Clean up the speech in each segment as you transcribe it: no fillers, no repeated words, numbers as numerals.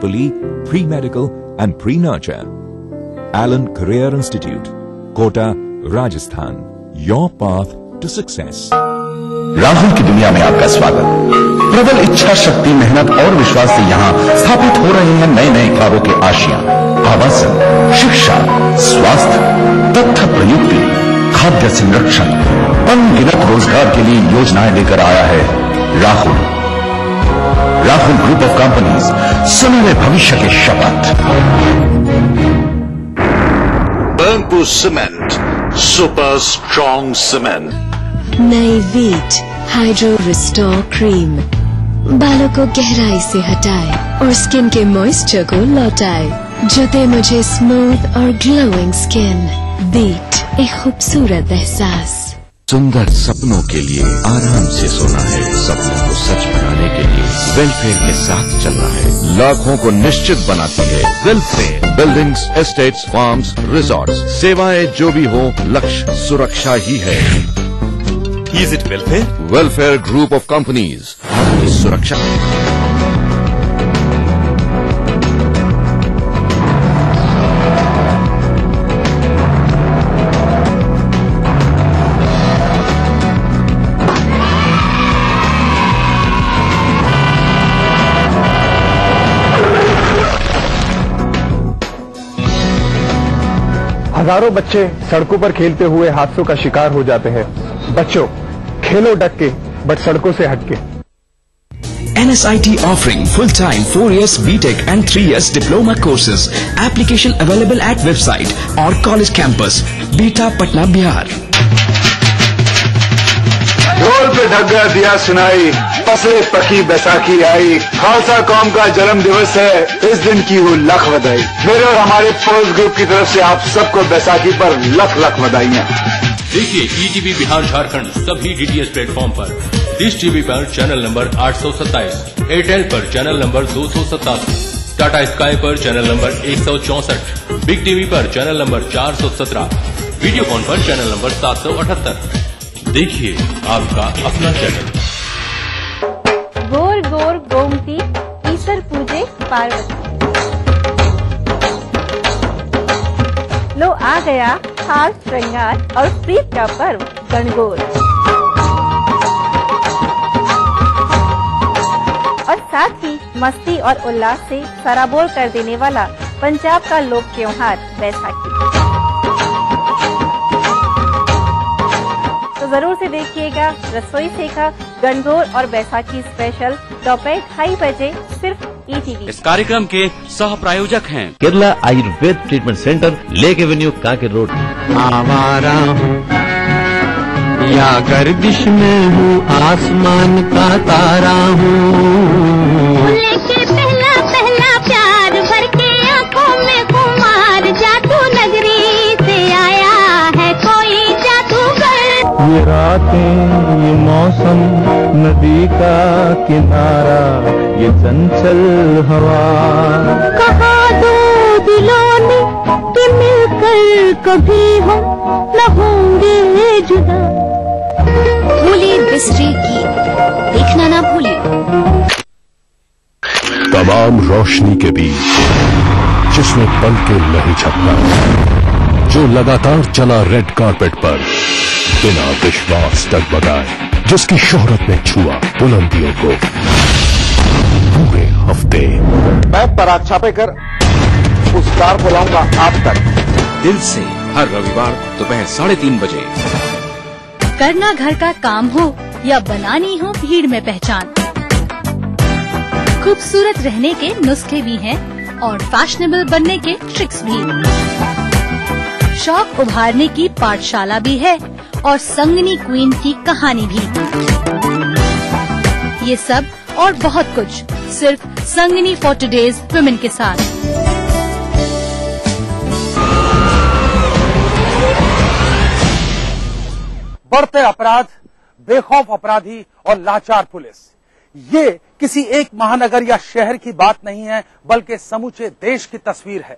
pre-medical and pre-nurture. Allen Career Institute, Kota, Rajasthan. Your path to success. Rahul की दुनिया में आपका स्वागत। प्रबल इच्छा शक्ति, मेहनत और विश्वास से यहाँ स्थापित हो रहे हैं नए नए ख्वाबों के आशियां। आवासन, शिक्षा, स्वास्थ्य तथा प्रयुक्ति, खाद्य संरक्षण, अनगिनत रोजगार के लिए योजनाएं लेकर आया है राहुल ग्रुप ऑफ कंपनीज, सुनहरे भविष्य के शपथ। Burnpur Cement, super strong cement। नई वीट हाइड्रो रिस्टोर क्रीम बालों को गहराई से हटाए और स्किन के मॉइस्चर को लौटाए, जो दे मुझे स्मूथ और ग्लोइंग स्किन। वीट, एक खूबसूरत एहसास। सुंदर सपनों के लिए आराम से सोना है, सपनों को सच बनाने के लिए वेलफेयर के साथ चलना है। लाखों को निश्चित बनाती है welfare. Buildings, estates, farms, resorts, सेवाएं जो भी हो, लक्ष्य सुरक्षा ही है। Is it welfare? Welfare group of companies, आपकी सुरक्षा है। हजारों बच्चे सड़कों पर खेलते हुए हादसों का शिकार हो जाते हैं। बच्चों, खेलो डट के, बट सड़कों से हटके। NSIT offering full-time 4 years BTech and 3 years diploma courses. Application available at website or college campus. Beta, Patna, Bihar. ढोल पे ढक गया दिया सुनाई, फसले पकी बैसाखी आई। खालसा कौम का जन्म दिवस है, इस दिन की वो लख बधाई। मेरे और हमारे फोर्स ग्रुप की तरफ से आप सबको बैसाखी पर लख लख बधाइयाँ। देखिए ETV बिहार झारखंड सभी DTH प्लेटफॉर्म पर। डिश टीवी पर चैनल नंबर 827, एयरटेल पर चैनल नंबर 287, टाटा स्काई पर चैनल नंबर 164, बिग टीवी पर चैनल नंबर 417, वीडियोकॉन पर चैनल नंबर 778। देखिए आपका अपना चैनल। गोर गोर गोमती ईश्वर पूजे पार्वती। लो आ गया हार श्रृंगार और प्रीत का पर्व गणगौर, और साथ ही मस्ती और उल्लास से सराबोर कर देने वाला पंजाब का लोक त्योहार बैसाखी। तो जरूर से देखिएगा रसोई सेका गणगौर और बैसाखी स्पेशल दोपहर 2:30 बजे सिर्फ ETV। इस कार्यक्रम के सह प्रायोजक हैं Kerala Ayurveda treatment centre, lake avenue, Kanke road. आवारा हूँ या गर्दिश में हूँ, आसमान का तारा हूँ। लेके पहला पहला प्यार भर के आँखों में कुमार, जादू नगरी से आया है कोई जादूगर। ये रातें, ये मौसम, नदी का किनारा, ये चंचल हवा। कहा दो दिलों ने कि मिलकर कभी हम न होंगे जुदा। भूले बिसरे गीत देखना ना भूले। तमाम रोशनी के बीच जिसने पल के नहीं झपका, जो लगातार चला रेड कारपेट पर बिना विश्वास डगमगाए, जिसकी शोहरत ने छुआ बुलंदियों को पूरे हफ्ते। मैं पराग छापेकर उस कार को लाऊंगा आप तक। दिल से हर रविवार दोपहर 3:30 बजे। करना घर का काम हो या बनानी हो भीड़ में पहचान, खूबसूरत रहने के नुस्खे भी हैं और फैशनेबल बनने के ट्रिक्स भी। शौक उभारने की पाठशाला भी है और संगनी क्वीन की कहानी भी। ये सब और बहुत कुछ सिर्फ संगनी फॉर टुडेज वुमेन के साथ। बढ़ते अपराध, बेखौफ अपराधी और लाचार पुलिस, ये किसी एक महानगर या शहर की बात नहीं है, बल्कि समूचे देश की तस्वीर है।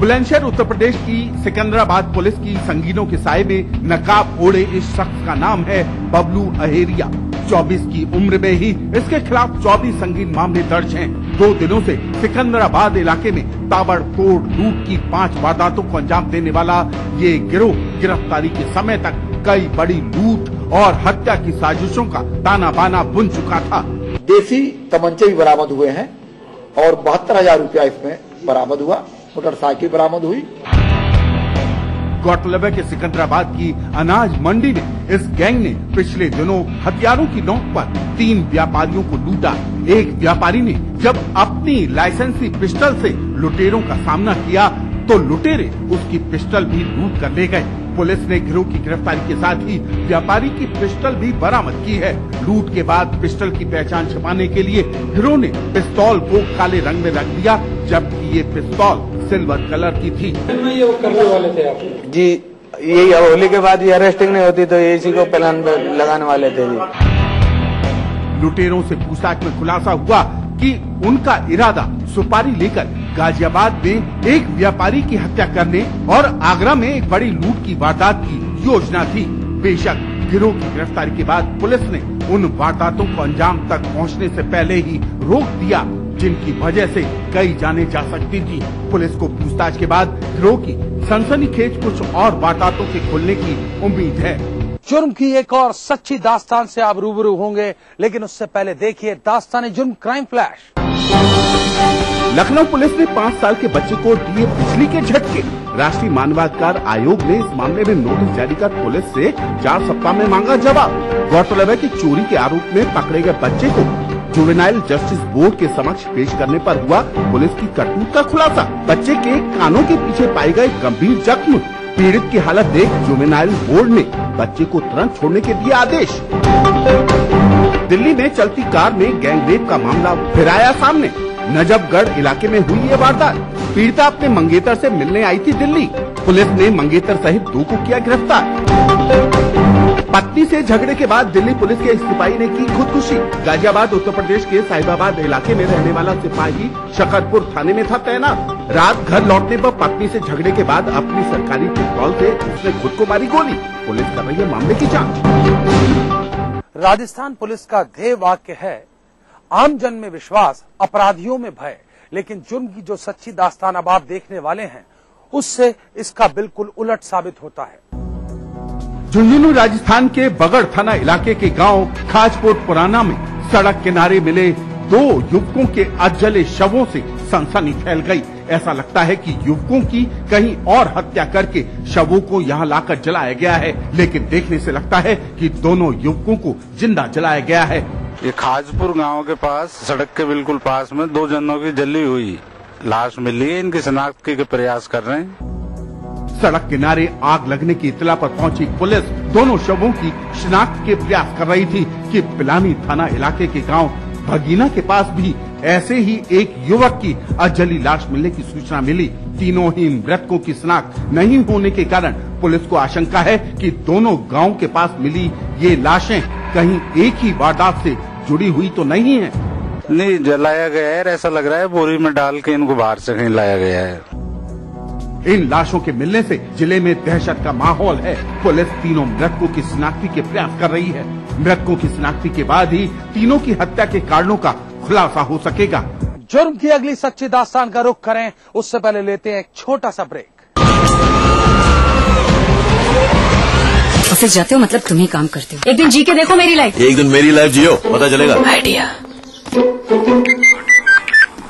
बुलंदशहर उत्तर प्रदेश की सिकंदराबाद पुलिस की संगीनों के साए में नकाब ओढ़े इस शख्स का नाम है बबलू अहेरिया। 24 की उम्र में ही इसके खिलाफ 24 संगीन मामले दर्ज हैं। 2 दिनों से सिकंदराबाद इलाके में ताबड़तोड़ लूट की 5 वारदातों को अंजाम देने वाला ये गिरोह गिरफ्तारी के समय तक कई बड़ी लूट और हत्या की साजिशों का ताना बाना बुन चुका था। देसी तमंचे भी बरामद हुए हैं और 72,000 रुपया इसमें बरामद हुआ। मोटरसाइकिल बरामद हुई। गौरतलब है कि सिकंदराबाद की अनाज मंडी में इस गैंग ने पिछले दिनों हथियारों की नोक पर 3 व्यापारियों को लूटा। एक व्यापारी ने जब अपनी लाइसेंसी पिस्टल से लुटेरों का सामना किया तो लुटेरे उसकी पिस्टल भी लूट कर ले गए। पुलिस ने गिरोह की गिरफ्तारी के साथ ही व्यापारी की पिस्टल भी बरामद की है। लूट के बाद पिस्टल की पहचान छिपाने के लिए गिरोह ने पिस्तौल को काले रंग में रख दिया, जबकि ये पिस्तौल सिल्वर कलर की थी। ये करने वाले थे आप? जी, यही होली के बाद ये अरेस्टिंग नहीं होती तो इसी को प्लान लगाने वाले थे जी। लुटेरों से पूछताछ में खुलासा हुआ कि उनका इरादा सुपारी लेकर गाजियाबाद में एक व्यापारी की हत्या करने और आगरा में एक बड़ी लूट की वारदात की योजना थी। बेशक गिरोह की गिरफ्तारी के बाद पुलिस ने उन वारदातों को अंजाम तक पहुंचने से पहले ही रोक दिया, जिनकी वजह से कई जाने जा सकती थी। पुलिस को पूछताछ के बाद गिरोह की सनसनीखेज कुछ और वारदातों के खुलने की उम्मीद है। जुर्म की एक और सच्ची दास्तान से आप रूबरू होंगे, लेकिन उससे पहले देखिए दास्तान जुर्म क्राइम फ्लैश। लखनऊ पुलिस ने 5 साल के बच्चे को दिए बिजली के झटके। राष्ट्रीय मानवाधिकार आयोग ने इस मामले में नोटिस जारी कर पुलिस से 4 सप्ताह में मांगा जवाब। गौरतलब है कि चोरी के आरोप में पकड़े गए बच्चे को जुवेनाइल जस्टिस बोर्ड के समक्ष पेश करने पर हुआ पुलिस की करतूत का खुलासा। बच्चे के कानों के पीछे पाए गए गंभीर जख्म। पीड़ित की हालत देख जुवेनाइल बोर्ड ने बच्चे को तुरंत छोड़ने के दिए आदेश। दिल्ली में चलती कार में गैंगरेप का मामला फिर आया सामने। नजफगढ़ इलाके में हुई ये वारदात। पीड़िता अपने मंगेतर से मिलने आई थी दिल्ली। पुलिस ने मंगेतर सहित 2 को किया गिरफ्तार। पत्नी से झगड़े के बाद दिल्ली पुलिस के सिपाही ने की खुदकुशी। गाजियाबाद उत्तर प्रदेश के साहिबाबाद इलाके में रहने वाला सिपाही शकरपुर थाने में था तैनात। रात घर लौटने पर पत्नी से झगड़े के बाद अपनी सरकारी पिस्तौल से उसने खुद को मारी गोली। पुलिस कर रही है मामले की जांच। राजस्थान पुलिस का ध्येय वाक्य है, आम जन में विश्वास, अपराधियों में भय। लेकिन जुर्म की जो सच्ची दास्तान अब आप देखने वाले हैं, उससे इसका बिल्कुल उलट साबित होता है। झुंझुनू राजस्थान के बगड़ थाना इलाके के गांव खाजकोट पुराना में सड़क किनारे मिले 2 युवकों के अधजले शवों से सनसनी फैल गई। ऐसा लगता है कि युवकों की कहीं और हत्या करके शवों को यहां लाकर जलाया गया है, लेकिन देखने से लगता है कि दोनों युवकों को जिंदा जलाया गया है। ये खाजपुर गांव के पास सड़क के बिल्कुल पास में 2 जनों की जली हुई लाश मिली है। इनकी शिनाख्त के प्रयास कर रहे हैं। सड़क किनारे आग लगने की इत्तला पर पहुंची पुलिस दोनों शवों की शिनाख्त के प्रयास कर रही थी कि पिलानी थाना इलाके के गांव भगीना के पास भी ऐसे ही एक युवक की अधजली लाश मिलने की सूचना मिली। तीनों ही मृतकों की शिनाख्त नहीं होने के कारण पुलिस को आशंका है कि दोनों गांव के पास मिली ये लाशें कहीं एक ही वारदात से जुड़ी हुई तो नहीं है। नहीं, जलाया गया है। ऐसा लग रहा है बोरी में डाल के इनको बाहर से कहीं लाया गया है। इन लाशों के मिलने से जिले में दहशत का माहौल है। पुलिस तीनों मृतकों की शिनाख्ती के प्रयास कर रही है। मृतकों की शिनाख्ती के बाद ही तीनों की हत्या के कारणों का खुलासा हो सकेगा। जुर्म की अगली सच्ची दास्तान का रुख करें, उससे पहले लेते हैं एक छोटा सा ब्रेक। ऑफिस जाते हो मतलब तुम ही काम करते हो। एक दिन जी के देखो मेरी लाइफ। एक दिन मेरी लाइफ जियो, पता चलेगा। Idea.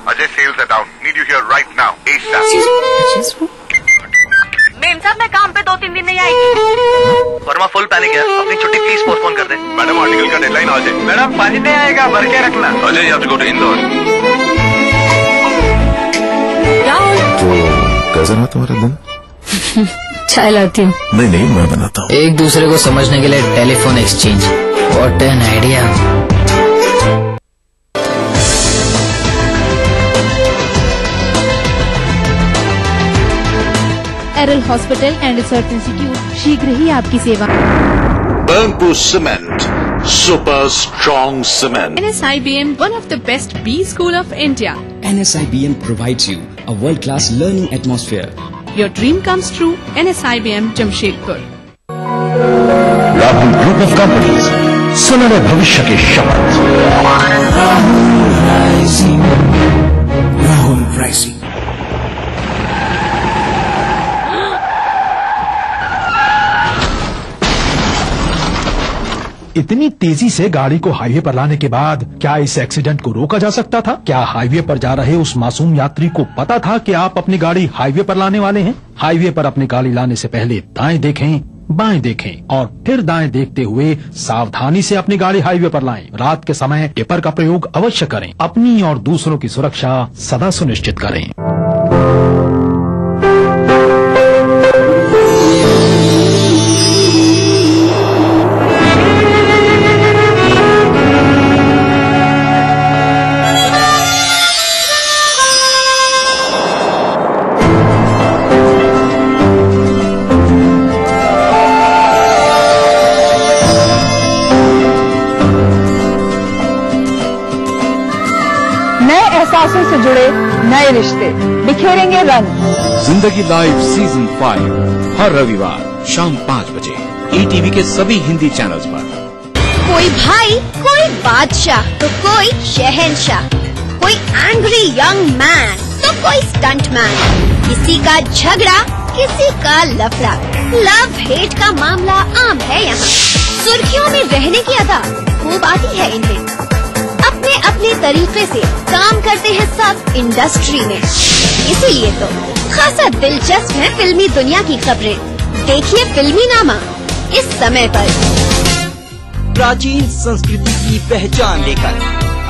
Ajay, sales are down. Need you here right now. ASAP. Ma'am साहब मैं काम पे 2-3 दिन नहीं आई। वर्मा फुल पैनिक है, अपनी छुट्टी प्लीज पोस्टपोन कर दे। मैडम आर्टिकल का डेडलाइन आ जाए। मैडम पानी नहीं आएगा, भर के रखना। Ajay, you have to go to Indore. तो कैसा रहा तुम्हारा दिन? चाय लाती हूँ। नहीं मैं बनाता हूँ। एक दूसरे को समझने के लिए telephone exchange. What an idea. एरल हॉस्पिटल एंड रिसर्च इंस्टीट्यूट शीघ्र ही आपकी सेवा। Burnpur Cement, super strong cement. NSIBM, one of the best B school of India. NSIBM provides you a world-class learning atmosphere. Your dream comes true. NSIBM Jamshedpur. Rahul Group of Companies, सुनहरे भविष्य की शपथ। Rahul rising. इतनी तेजी से गाड़ी को highway पर लाने के बाद क्या इस एक्सीडेंट को रोका जा सकता था? क्या हाईवे पर जा रहे उस मासूम यात्री को पता था कि आप अपनी गाड़ी हाईवे पर लाने वाले हैं? हाईवे पर अपनी गाड़ी लाने से पहले दाएं देखें, बाएं देखें और फिर दाएं देखते हुए सावधानी से अपनी गाड़ी हाईवे पर लाएं। रात के समय टिपर का प्रयोग अवश्य करें। अपनी और दूसरों की सुरक्षा सदा सुनिश्चित करें। एहसासों से जुड़े नए रिश्ते बिखेरेंगे रंग। जिंदगी लाइव सीजन 5 हर रविवार शाम 5 बजे ETV के सभी हिंदी चैनल्स पर। कोई भाई, कोई बादशाह तो कोई शहंशाह, कोई एंग्री यंग मैन तो कोई स्टंट मैन, किसी का झगड़ा किसी का लफड़ा, लव हेट का मामला आम है यहाँ। सुर्खियों में रहने की अदा खूब आती है इन्हें। अपने अपने तरीके से काम करते हैं सब इंडस्ट्री में, इसीलिए तो खासा दिलचस्प है फिल्मी दुनिया की खबरें। देखिए फिल्मी नामा इस समय पर। प्राचीन संस्कृति की पहचान लेकर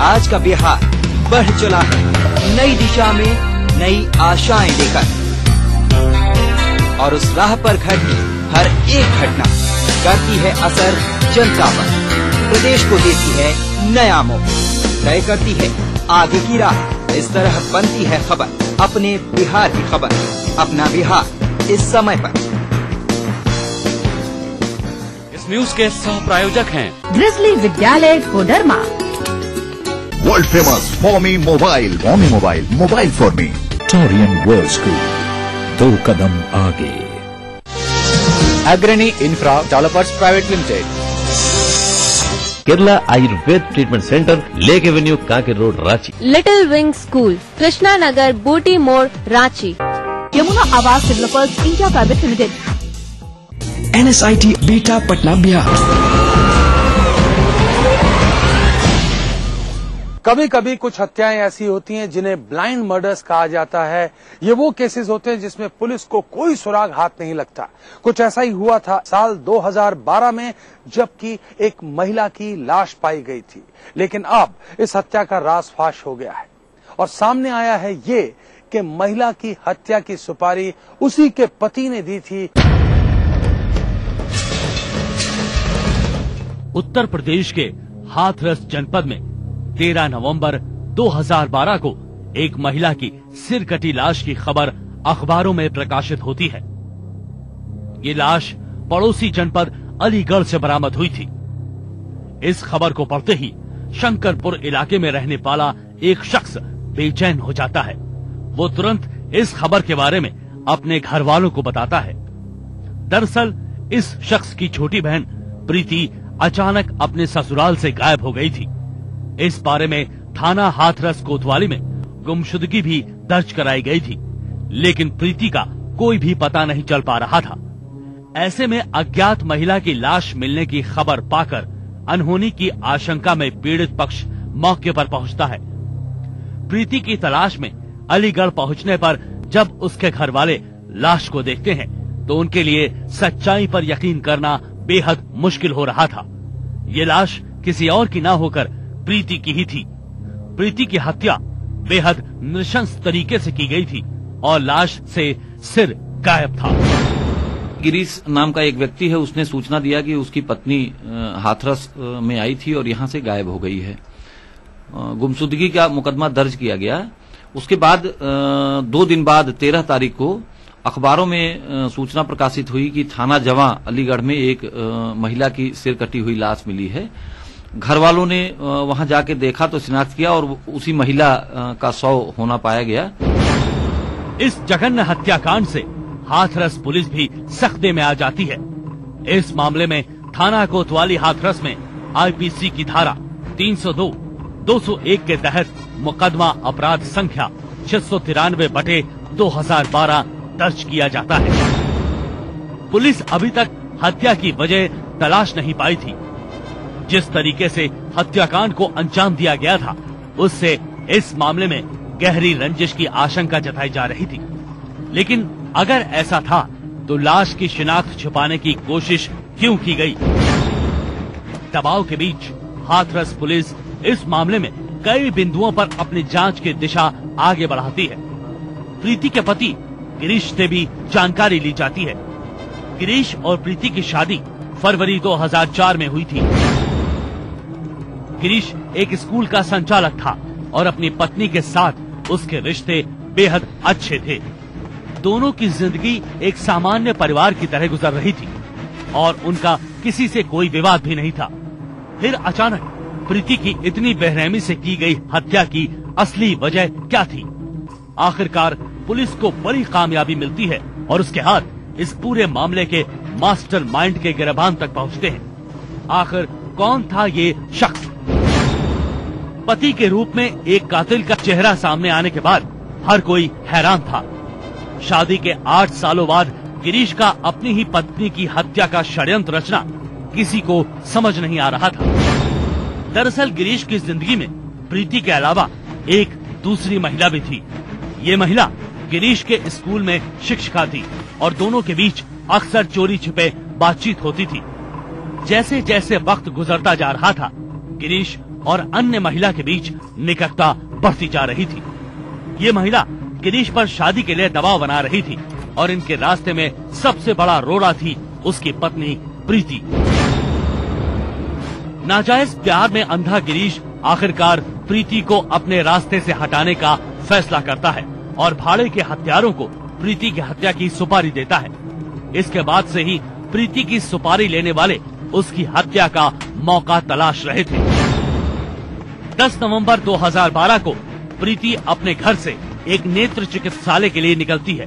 आज का बिहार बढ़ चला है नई दिशा में, नई आशाएं लेकर। और उस राह पर घटती हर एक घटना करती है असर जनता पर, प्रदेश को देती है नया मोड़, तय करती है आगे की राह। इस तरह बनती है खबर, अपने बिहार की खबर, अपना बिहार इस समय पर। इस न्यूज के सह प्रायोजक हैं ग्रिजली विद्यालय Koderma, world famous for me mobile, mobile for me, Torian world school, 2 कदम आगे, Agrani infra developers private limited, Kerala Ayurveda treatment centre, lake avenue, Kanke road, Ranchi, little wing school, Krishna Nagar, Booti More, Ranchi, Yamuna Awas developers India private limited, NSIT Bihta Patna Bihar. कभी कभी कुछ हत्याएं ऐसी होती हैं जिन्हें ब्लाइंड मर्डर्स कहा जाता है। ये वो केसेस होते हैं जिसमें पुलिस को कोई सुराग हाथ नहीं लगता। कुछ ऐसा ही हुआ था साल 2012 में, जबकि एक महिला की लाश पाई गई थी। लेकिन अब इस हत्या का राज फाश हो गया है और सामने आया है ये कि महिला की हत्या की सुपारी उसी के पति ने दी थी। उत्तर प्रदेश के हाथरस जनपद में 13 नवंबर 2012 को एक महिला की सिर कटी लाश की खबर अखबारों में प्रकाशित होती है। ये लाश पड़ोसी जनपद अलीगढ़ से बरामद हुई थी। इस खबर को पढ़ते ही शंकरपुर इलाके में रहने वाला एक शख्स बेचैन हो जाता है। वो तुरंत इस खबर के बारे में अपने घर वालों को बताता है। दरअसल इस शख्स की छोटी बहन प्रीति अचानक अपने ससुराल से गायब हो गई थी। इस बारे में थाना हाथरस कोतवाली में गुमशुदगी भी दर्ज कराई गई थी, लेकिन प्रीति का कोई भी पता नहीं चल पा रहा था। ऐसे में अज्ञात महिला की लाश मिलने की खबर पाकर अनहोनी की आशंका में पीड़ित पक्ष मौके पर पहुंचता है। प्रीति की तलाश में अलीगढ़ पहुंचने पर जब उसके घर वाले लाश को देखते हैं तो उनके लिए सच्चाई पर यकीन करना बेहद मुश्किल हो रहा था। ये लाश किसी और की न होकर प्रीति की ही थी। प्रीति की हत्या बेहद नृशंस तरीके से की गई थी और लाश से सिर गायब था। गिरीश नाम का एक व्यक्ति है, उसने सूचना दिया कि उसकी पत्नी हाथरस में आई थी और यहां से गायब हो गई है। गुमशुदगी का मुकदमा दर्ज किया गया। उसके बाद 2 दिन बाद 13 तारीख को अखबारों में सूचना प्रकाशित हुई कि थाना जवां अलीगढ़ में एक महिला की सिर कटी हुई लाश मिली है। घर वालों ने वहां जाके देखा तो शिनाख्त किया और उसी महिला का शव होना पाया गया। इस जघन्य हत्याकांड से हाथरस पुलिस भी सख्ते में आ जाती है। इस मामले में थाना कोतवाली हाथरस में आईपीसी की धारा 302, 201 के तहत मुकदमा अपराध संख्या 693/2012 दर्ज किया जाता है। पुलिस अभी तक हत्या की वजह तलाश नहीं पाई थी। जिस तरीके से हत्याकांड को अंजाम दिया गया था, उससे इस मामले में गहरी रंजिश की आशंका जताई जा रही थी। लेकिन अगर ऐसा था तो लाश की शिनाख्त छुपाने की कोशिश क्यों की गई? दबाव के बीच हाथरस पुलिस इस मामले में कई बिंदुओं पर अपनी जांच की दिशा आगे बढ़ाती है। प्रीति के पति गिरीश से भी जानकारी ली जाती है। गिरीश और प्रीति की शादी फरवरी 2004 में हुई थी। गिरीश एक स्कूल का संचालक था और अपनी पत्नी के साथ उसके रिश्ते बेहद अच्छे थे। दोनों की जिंदगी एक सामान्य परिवार की तरह गुजर रही थी और उनका किसी से कोई विवाद भी नहीं था। फिर अचानक प्रीति की इतनी बेरहमी से की गई हत्या की असली वजह क्या थी? आखिरकार पुलिस को बड़ी कामयाबी मिलती है और उसके हाथ इस पूरे मामले के मास्टरमाइंड के गिरबान तक पहुंचते हैं। आखिर कौन था ये शख्स? पति के रूप में एक कातिल का चेहरा सामने आने के बाद हर कोई हैरान था। शादी के 8 सालों बाद गिरीश का अपनी ही पत्नी की हत्या का षड्यंत्र रचना किसी को समझ नहीं आ रहा था। दरअसल गिरीश की जिंदगी में प्रीति के अलावा एक दूसरी महिला भी थी। ये महिला गिरीश के स्कूल में शिक्षिका थी और दोनों के बीच अक्सर चोरी छिपे बातचीत होती थी। जैसे जैसे वक्त गुजरता जा रहा था, गिरीश और अन्य महिला के बीच निकटता बढ़ती जा रही थी। ये महिला गिरीश पर शादी के लिए दबाव बना रही थी और इनके रास्ते में सबसे बड़ा रोड़ा थी उसकी पत्नी प्रीति। नाजायज प्यार में अंधा गिरीश आखिरकार प्रीति को अपने रास्ते से हटाने का फैसला करता है और भाड़े के हत्यारों को प्रीति की हत्या की सुपारी देता है। इसके बाद से ही प्रीति की सुपारी लेने वाले उसकी हत्या का मौका तलाश रहे थे। 10 नवंबर 2012 को प्रीति अपने घर से एक नेत्र चिकित्सालय के लिए निकलती है।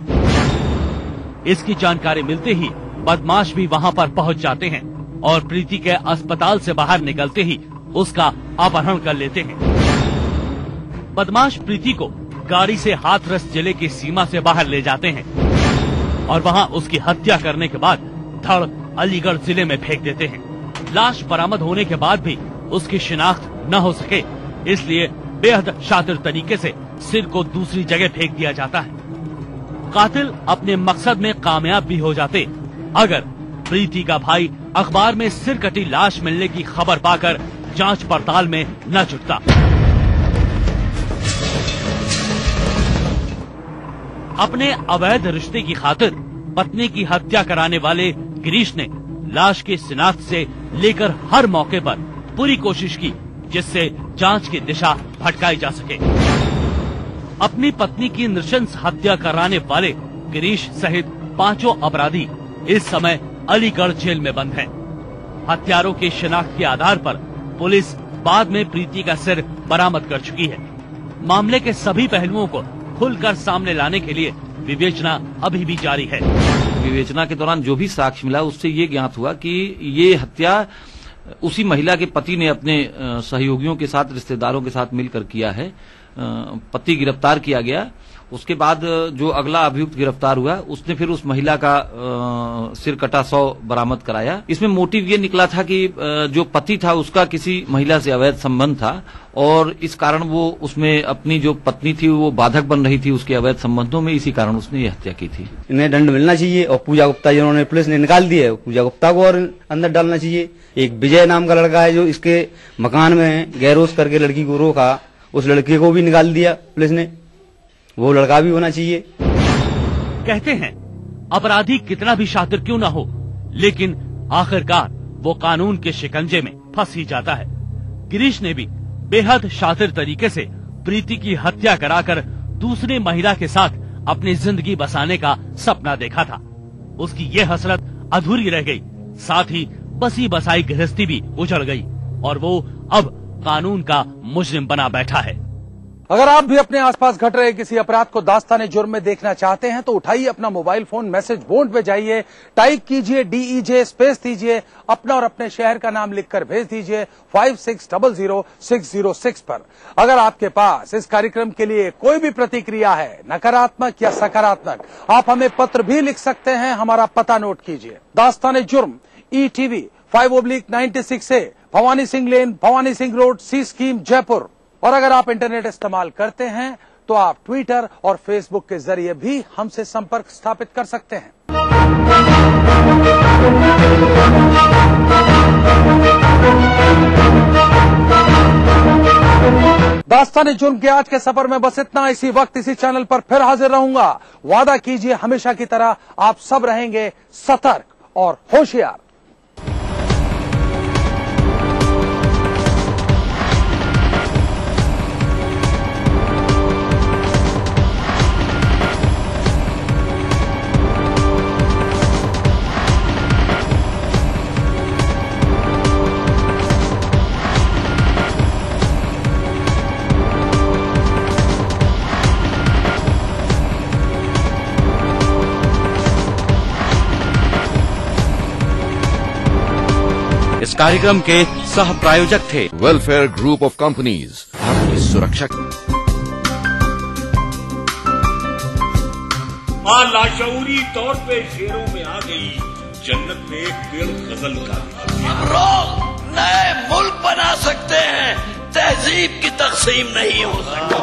इसकी जानकारी मिलते ही बदमाश भी वहां पर पहुंच जाते हैं और प्रीति के अस्पताल से बाहर निकलते ही उसका अपहरण कर लेते हैं। बदमाश प्रीति को गाड़ी से हाथरस जिले की सीमा से बाहर ले जाते हैं और वहां उसकी हत्या करने के बाद धड़ अलीगढ़ जिले में फेंक देते हैं। लाश बरामद होने के बाद भी उसकी शिनाख्त न हो सके, इसलिए बेहद शातिर तरीके से सिर को दूसरी जगह फेंक दिया जाता है। कातिल अपने मकसद में कामयाब भी हो जाते अगर प्रीति का भाई अखबार में सिर कटी लाश मिलने की खबर पाकर जांच पड़ताल में न जुटता। अपने अवैध रिश्ते की खातिर पत्नी की हत्या कराने वाले गिरीश ने लाश की शिनाख्त से लेकर हर मौके पर पूरी कोशिश की जिससे जांच की दिशा भटकाई जा सके। अपनी पत्नी की नृशंस हत्या कराने वाले गिरीश सहित 5 अपराधी इस समय अलीगढ़ जेल में बंद हैं। हत्यारों की शिनाख्त के आधार पर पुलिस बाद में प्रीति का सिर बरामद कर चुकी है। मामले के सभी पहलुओं को खुलकर सामने लाने के लिए विवेचना अभी भी जारी है। विवेचना के दौरान जो भी साक्ष्य मिला उससे ये ज्ञात हुआ कि ये हत्या उसी महिला के पति ने अपने सहयोगियों के साथ, रिश्तेदारों के साथ मिलकर किया है। पति गिरफ्तार किया गया। उसके बाद जो अगला अभियुक्त गिरफ्तार हुआ उसने फिर उस महिला का सिर कटा 100 बरामद कराया। इसमें मोटिव ये निकला था कि जो पति था उसका किसी महिला से अवैध संबंध था और इस कारण वो उसमें अपनी जो पत्नी थी वो बाधक बन रही थी उसके अवैध संबंधों में, इसी कारण उसने ये हत्या की थी। इन्हें दंड मिलना चाहिए और पूजा गुप्ता जिन्होंने पुलिस ने निकाल दिया है, पूजा गुप्ता को और अंदर डालना चाहिए। एक विजय नाम का लड़का है जो इसके मकान में गैरोस करके लड़की को रोका, उस लड़के को भी निकाल दिया पुलिस ने, वो लड़का भी होना चाहिए। कहते हैं अपराधी कितना भी शातिर क्यों ना हो, लेकिन आखिरकार वो कानून के शिकंजे में फंस ही जाता है। गिरीश ने भी बेहद शातिर तरीके से प्रीति की हत्या कराकर दूसरी महिला के साथ अपनी जिंदगी बसाने का सपना देखा था। उसकी ये हसरत अधूरी रह गई, साथ ही बसी बसाई गृहस्थी भी उजड़ गई और वो अब कानून का मुजरिम बना बैठा है। अगर आप भी अपने आसपास घट रहे किसी अपराध को दास्ताने जुर्म में देखना चाहते हैं तो उठाइए अपना मोबाइल फोन, मैसेज बोर्ड पे जाइए, टाइप कीजिए DEJ स्पेस दीजिए, अपना और अपने शहर का नाम लिखकर भेज दीजिए 56000606 पर। अगर आपके पास इस कार्यक्रम के लिए कोई भी प्रतिक्रिया है, नकारात्मक या सकारात्मक, आप हमें पत्र भी लिख सकते हैं। हमारा पता नोट कीजिए, दास्ताने जुर्म, ETV 5/96A, भवानी सिंह लेन, भवानी सिंह रोड, सी स्कीम, जयपुर। और अगर आप इंटरनेट इस्तेमाल करते हैं तो आप ट्विटर और फेसबुक के जरिए भी हमसे संपर्क स्थापित कर सकते हैं। दास्ताने जुर्म के आज के सफर में बस इतना। इसी वक्त इसी चैनल पर फिर हाजिर रहूंगा। वादा कीजिए हमेशा की तरह आप सब रहेंगे सतर्क और होशियार। इस कार्यक्रम के सह प्रायोजक थे वेलफेयर ग्रुप ऑफ कंपनीज, आपकी सुरक्षा। मां लाशऊरी तौर पे शेरों में आ गई, जन्नत में एक पेड़ गजल का। हम लोग नए मुल्क बना सकते हैं, तहजीब की तकसीम नहीं हो सकती।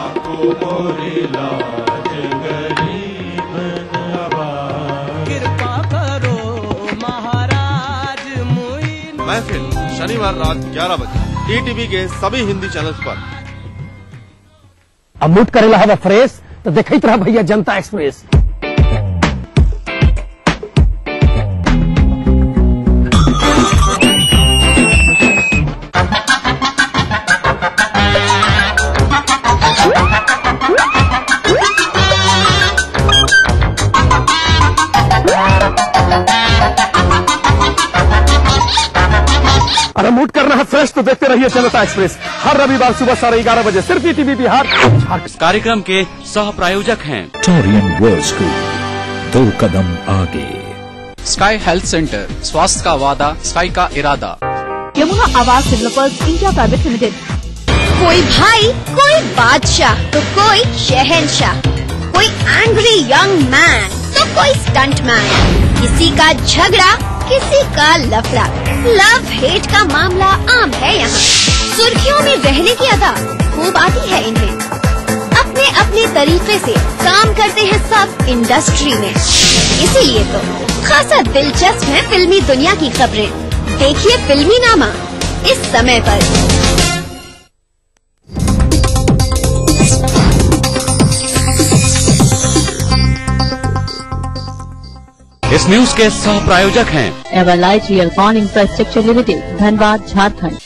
महफिल शनिवार रात 11 बजे ETV के सभी हिंदी चैनल्स पर। अब मूड करेला हवा फ्रेश तो देखते रहा भैया जनता एक्सप्रेस। अरे मूड करना है फ्रेश तो देखते रहिए जनता एक्सप्रेस हर रविवार सुबह 11:30 बजे सिर्फ ETV बिहार। इस कार्यक्रम के सह प्रायोजक हैं टोरियन वर्ल्ड स्कूल, 2 कदम आगे। स्काई हेल्थ सेंटर, स्वास्थ्य का वादा, स्काई का इरादा। Yamuna Awas developers India private limited. कोई भाई, कोई बादशाह तो कोई शहंशाह, कोई एंग्री यंग मैन तो कोई स्टंट मैन, किसी का झगड़ा किसी का लफड़ा, लव हेट का मामला आम है यहाँ। सुर्खियों में रहने की अदा खूब आती है इन्हें, अपने अपने तरीके से काम करते हैं सब इंडस्ट्री में। इसीलिए तो खासा दिलचस्प है फिल्मी दुनिया की खबरें। देखिए फिल्मी नामा इस समय पर। इस न्यूज के सह प्रायोजक हैं Everlight real con infrastructure limited, Dhanbad, Jharkhand.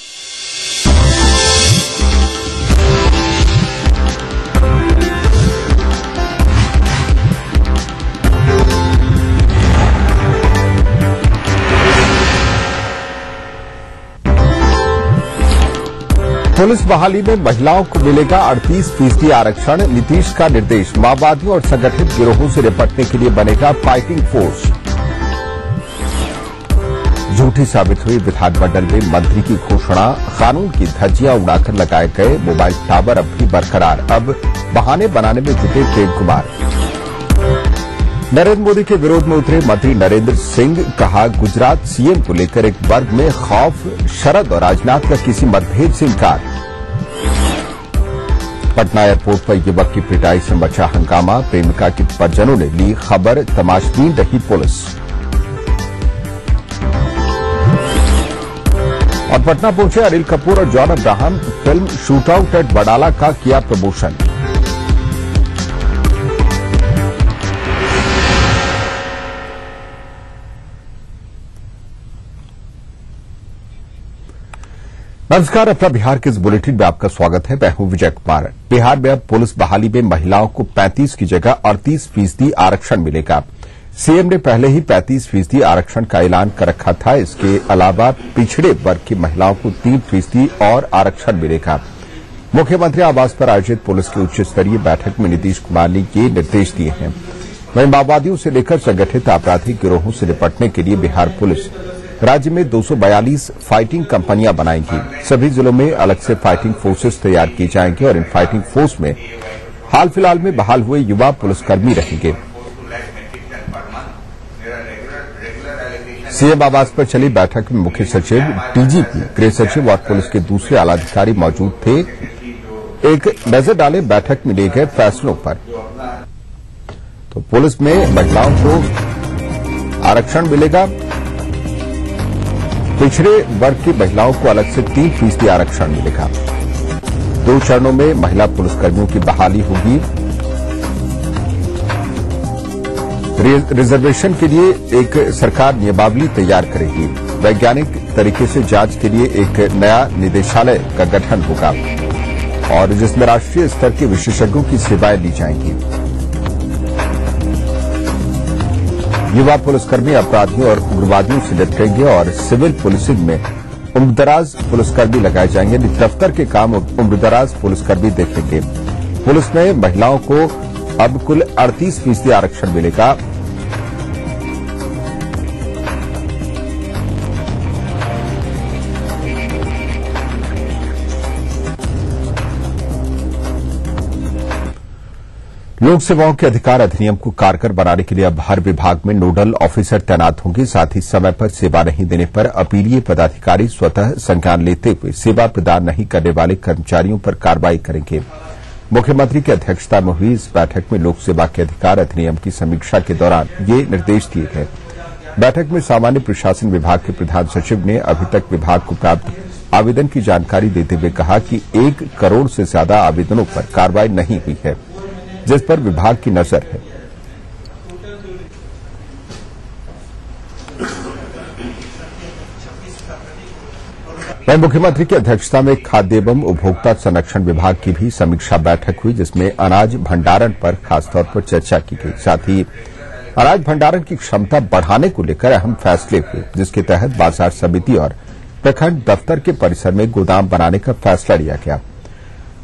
Police बहाली में महिलाओं को मिलेगा 38% आरक्षण, नीतीश का निर्देश। माओवादियों और संगठित गिरोहों से निपटने के लिए बनेगा फाइटिंग फोर्स। झूठी साबित हुई विधानमंडल में मंत्री की घोषणा, कानून की धज्जियां उड़ाकर लगाए गए मोबाइल टावर अब भी बरकरार। अब बहाने बनाने में जुटे प्रेम कुमार। नरेंद्र मोदी के विरोध में उतरे मंत्री नरेंद्र सिंह, कहा गुजरात सीएम को लेकर एक वर्ग में खौफ, शरद और राजनाथ का किसी मतभेद से इंकार। पटना एयरपोर्ट पर युवक की पिटाई से मचा हंगामा, प्रेमिका के परिजनों ने ली खबर, तमाशबीन रही पुलिस। और पटना पहुंचे अनिल कपूर और John Abraham, film shootout at Wadala का किया प्रमोशन। नमस्कार, अपना बिहार के इस बुलेटिन में आपका स्वागत है। मैं हूं विजय कुमार। बिहार में अब पुलिस बहाली में महिलाओं को 35 की जगह 38% आरक्षण मिलेगा। सीएम ने पहले ही 35% आरक्षण का ऐलान कर रखा था। इसके अलावा पिछड़े वर्ग की महिलाओं को 3% और आरक्षण मिलेगा। मुख्यमंत्री आवास पर आयोजित पुलिस की उच्च स्तरीय बैठक में नीतीश कुमार ने ये निर्देश दिए हैं। वहीं माओवादियों से लेकर संगठित आपराधिक गिरोहों से निपटने के लिए बिहार पुलिस राज्य में 242 फाइटिंग कंपनियां बनाएंगी। सभी जिलों में अलग से फाइटिंग फोर्सेस तैयार की जाएंगी और इन फाइटिंग फोर्स में हाल फिलहाल में बहाल हुए युवा पुलिसकर्मी रहेंगे। सीएम आवास पर चली बैठक में मुख्य सचिव, डीजीपी, गृह सचिव और पुलिस के दूसरे आलाधिकारी मौजूद थे। एक नजर डालें बैठक में लिए गए फैसलों पर। तो पुलिस में महिलाओं को आरक्षण मिलेगा। पिछड़े वर्ग की महिलाओं को अलग से 3% आरक्षण मिलेगा। 2 चरणों में महिला पुलिसकर्मियों की बहाली होगी। रिजर्वेशन के लिए एक सरकार नियमावली तैयार करेगी। वैज्ञानिक तरीके से जांच के लिए एक नया निदेशालय का गठन होगा और जिसमें राष्ट्रीय स्तर के विशेषज्ञों की सेवाएं ली जाएंगी। युवा पुलिसकर्मी अपराधियों और उग्रवादियों से निपटेंगे और सिविल पुलिसिंग में उम्रदराज पुलिसकर्मी लगाए जाएंगे। दफ्तर के काम उम्रदराज पुलिसकर्मी देखेंगे। पुलिस में महिलाओं को अब कुल 38% आरक्षण मिलेगा। लोक सेवाओं के अधिकार अधिनियम को कारगर बनाने के लिए अब हर विभाग में नोडल ऑफिसर तैनात होंगे। साथ ही समय पर सेवा नहीं देने पर अपीलीय पदाधिकारी स्वतः संज्ञान लेते हुए सेवा प्रदान नहीं करने वाले कर्मचारियों पर कार्रवाई करेंगे। मुख्यमंत्री की अध्यक्षता में हुई इस बैठक में लोक सेवा के अधिकार अधिनियम की समीक्षा के दौरान ये निर्देश दिए गए। बैठक में सामान्य प्रशासन विभाग के प्रधान सचिव ने अभी तक विभाग को प्राप्त आवेदन की जानकारी देते हुए कहा कि 1 करोड़ से ज्यादा आवेदनों पर कार्रवाई नहीं हुई है, जिस पर विभाग की नजर है। वहीं मुख्यमंत्री की अध्यक्षता में खाद्य एवं उपभोक्ता संरक्षण विभाग की भी समीक्षा बैठक हुई, जिसमें अनाज भंडारण पर खासतौर पर चर्चा की गई। साथ ही अनाज भंडारण की क्षमता बढ़ाने को लेकर अहम फैसले हुए, जिसके तहत बाजार समिति और प्रखंड दफ्तर के परिसर में गोदाम बनाने का फैसला लिया गया।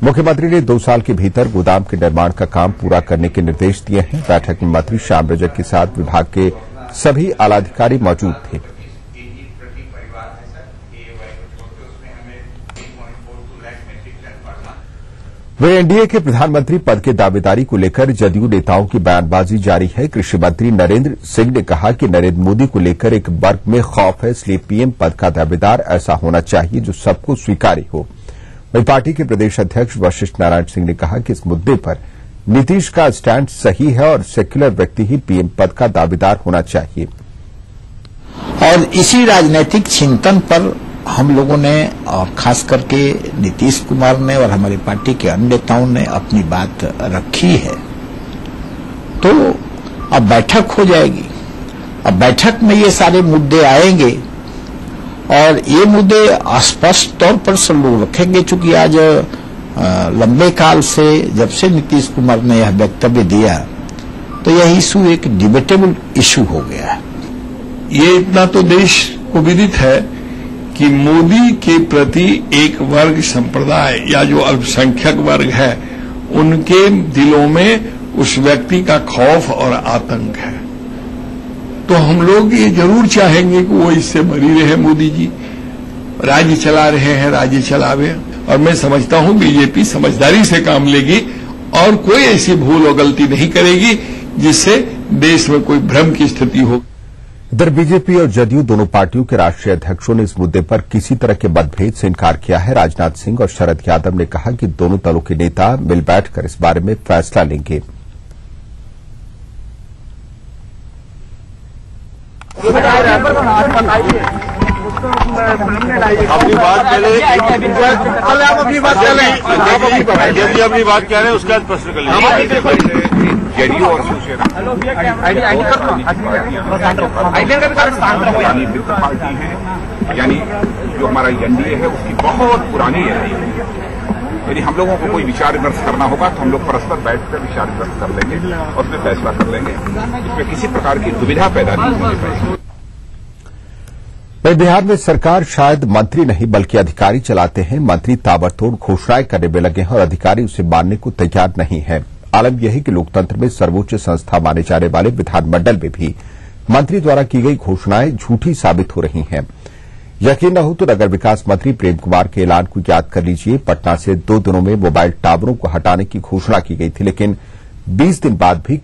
मुख्यमंत्री ने 2 साल के भीतर गोदाम के निर्माण का काम पूरा करने के निर्देश दिए हैं। बैठक में मंत्री श्याम रजक के साथ विभाग के सभी आलाधिकारी मौजूद थे। वे एनडीए के प्रधानमंत्री पद के दावेदारी को लेकर जदयू नेताओं की बयानबाजी जारी है। कृषि मंत्री नरेंद्र सिंह ने कहा कि नरेंद्र मोदी को लेकर एक वर्ग में खौफ है, इसलिए पीएम पद का दावेदार ऐसा होना चाहिए जो सबको स्वीकार्य हो। वहीं पार्टी के प्रदेश अध्यक्ष वशिष्ठ नारायण सिंह ने कहा कि इस मुद्दे पर नीतीश का स्टैंड सही है और सेक्युलर व्यक्ति ही पीएम पद का दावेदार होना चाहिए। और इसी राजनीतिक चिंतन पर हम लोगों ने और खास करके नीतीश कुमार ने और हमारी पार्टी के अन्य नेताओं ने अपनी बात रखी है। तो अब बैठक हो जाएगी। अब बैठक में ये सारे मुद्दे आएंगे और ये मुद्दे स्पष्ट तौर पर सब लोग रखेंगे। चूंकि आज लंबे काल से जब से नीतीश कुमार ने यह वक्तव्य दिया तो यह इशू एक डिबेटेबल इशू हो गया है। ये इतना तो देश को विदित है कि मोदी के प्रति एक वर्ग संप्रदाय या जो अल्पसंख्यक वर्ग है उनके दिलों में उस व्यक्ति का खौफ और आतंक है। तो हम लोग ये जरूर चाहेंगे कि वो इससे बरी रहे। मोदी जी राज्य चला रहे हैं, राज्य चलावे। और मैं समझता हूं बीजेपी समझदारी से काम लेगी और कोई ऐसी भूल और गलती नहीं करेगी जिससे देश में कोई भ्रम की स्थिति हो। इधर बीजेपी और जदयू दोनों पार्टियों के राष्ट्रीय अध्यक्षों ने इस मुद्दे पर किसी तरह के मतभेद से इनकार किया है। राजनाथ सिंह और शरद यादव ने कहा कि दोनों दलों के नेता मिल बैठकर इस बारे में फैसला लेंगे। अपनी बात पहले आप अपनी बात कह लें, यदि अपनी बात कह रहे हैं उसके बाद प्रश्न कर लेंगे। जेडीयू और शिवसेना पार्टी है, यानी जो हमारा एनडीए है उसकी बहुत पुरानी है। यदि हम लोगों को कोई विचार विमर्श करना होगा तो हम लोग परस्पर बैठकर विचार विमर्श कर लेंगे और उसमें फैसला कर लेंगे। इसमें किसी प्रकार की दुविधा पैदा नहीं होनी चाहिए। वहीं बिहार में सरकार शायद मंत्री नहीं बल्कि अधिकारी चलाते हैं। मंत्री ताबड़तोड़ घोषणाएं करने में लगे हैं और अधिकारी उसे मानने को तैयार नहीं है। आलम यह है कि लोकतंत्र में सर्वोच्च संस्था माने जाने वाले विधानमंडल में भी मंत्री द्वारा की गई घोषणाएं झूठी साबित हो रही हैं। यकीन न हो तो नगर विकास मंत्री प्रेम कुमार के ऐलान को याद कर लीजिए। पटना से 2 दिनों में मोबाइल टावरों को हटाने की घोषणा की गई थी, लेकिन 20 दिन बाद भी